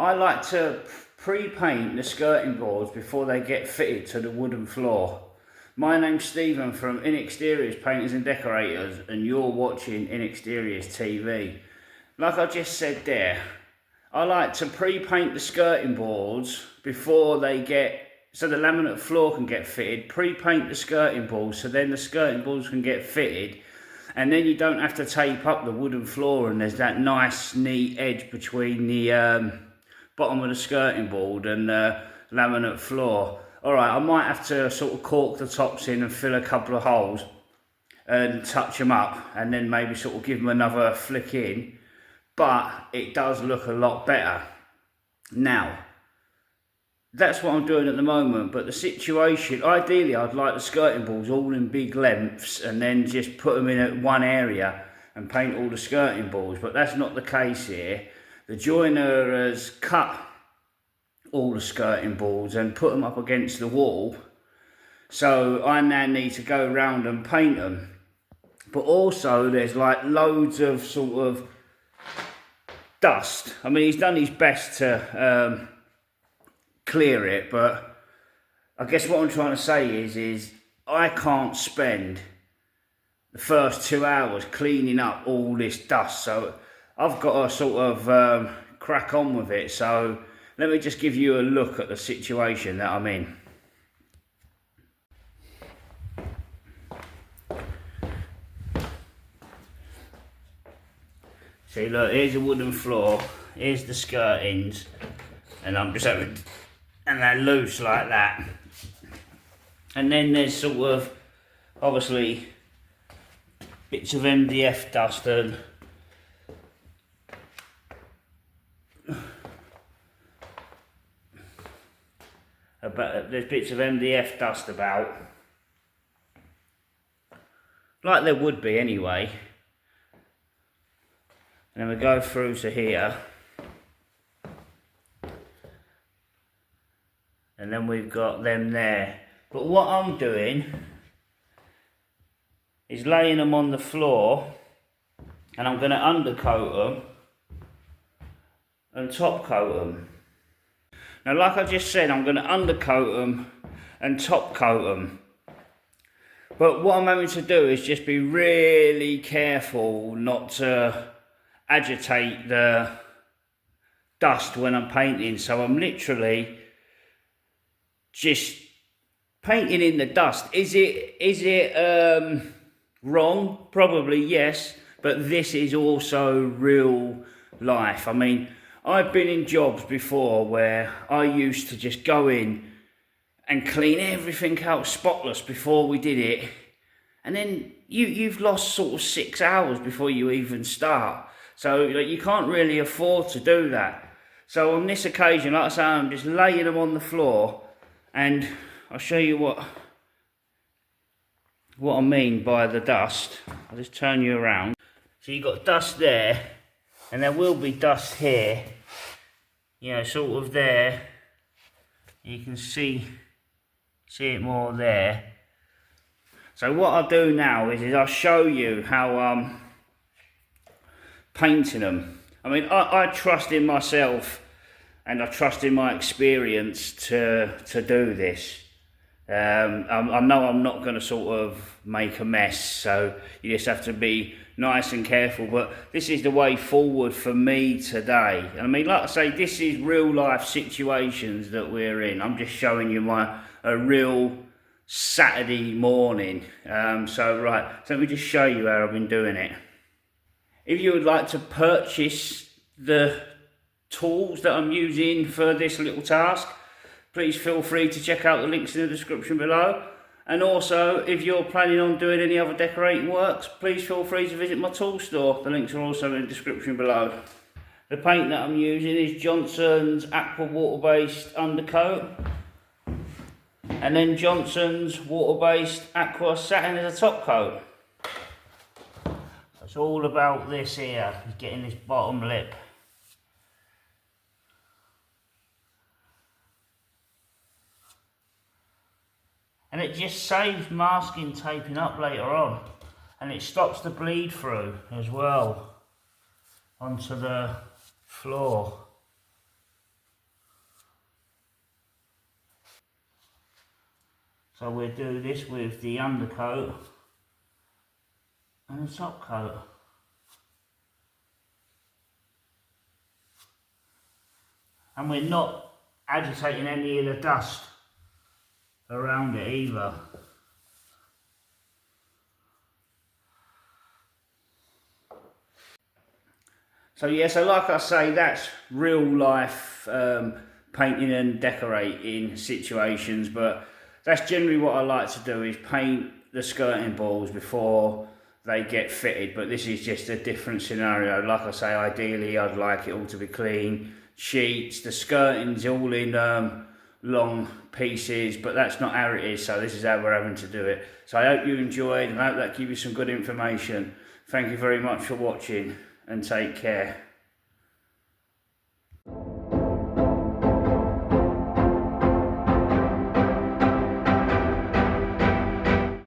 I like to pre-paint the skirting boards before they get fitted to the wooden floor. My name's Stephen from Inexteriors Painters and Decorators, and you're watching Inexteriors TV. Like I just said there, I like to pre-paint the skirting boards before they get, so the laminate floor can get fitted. Pre-paint the skirting boards so then the skirting boards can get fitted, and then you don't have to tape up the wooden floor, and there's that nice neat edge between the bottom of the skirting board and the laminate floor. Alright, I might have to sort of cork the tops in and fill a couple of holes and touch them up, and then maybe sort of give them another flick in, but it does look a lot better. Now, that's what I'm doing at the moment, but the situation, ideally I'd like the skirting boards all in big lengths and then just put them in at one area and paint all the skirting boards, but that's not the case here. The joiner has cut all the skirting boards and put them up against the wall, so I now need to go around and paint them. But also there's like loads of sort of dust. I mean, he's done his best to clear it, but I guess what I'm trying to say is I can't spend the first 2 hours cleaning up all this dust, so I've got to sort of crack on with it. So let me just give you a look at the situation that I'm in. See, look, here's a wooden floor, here's the skirtings, and I'm just having, and they're loose like that. And then there's sort of, obviously, bits of MDF dust and there's bits of MDF dust about, like there would be anyway. And then we go through to here, and then we've got them there. But what I'm doing is laying them on the floor, and I'm going to undercoat them and top coat them. Now, like I just said, I'm going to undercoat them and top coat them. But what I'm having to do is just be really careful not to agitate the dust when I'm painting. So I'm literally just painting in the dust. Is it wrong? Probably yes, but this is also real life. I mean, I've been in jobs before where I used to just go in and clean everything out spotless before we did it, and then you've lost sort of 6 hours before you even start. So like, you can't really afford to do that. So on this occasion, like I say, I'm just laying them on the floor, and I'll show you what I mean by the dust. I'll just turn you around. So you've got dust there, and there will be dust here, you know, sort of there. You can see it more there. So what I'll do now is I'll show you how I'm painting them. I mean, I trust in myself, and I trust in my experience to do this. I know I'm not going to sort of make a mess, so you just have to be nice and careful, but this is the way forward for me today. I mean, like I say, this is real life situations that we're in. I'm just showing you a real Saturday morning. So let me just show you how I've been doing it. If you would like to purchase the tools that I'm using for this little task, please feel free to check out the links in the description below. And also, if you're planning on doing any other decorating works, please feel free to visit my tool store. The links are also in the description below. The paint that I'm using is Johnson's Aqua Water-Based Undercoat, and then Johnson's Water-Based Aqua Satin as a top coat. It's all about this here, getting this bottom lip. And it just saves masking taping up later on, and it stops the bleed through as well onto the floor. So we'll do this with the undercoat and the top coat. And we're not agitating any of the dust around it either. So yeah, so like I say, that's real life painting and decorating situations, but that's generally what I like to do, is paint the skirting boards before they get fitted. But this is just a different scenario. Like I say, ideally I'd like it all to be clean, sheets, the skirting's all in long pieces, but that's not how it is, so this is how we're having to do it. So I hope you enjoyed, and I hope that gives you some good information. Thank you very much for watching, and take care.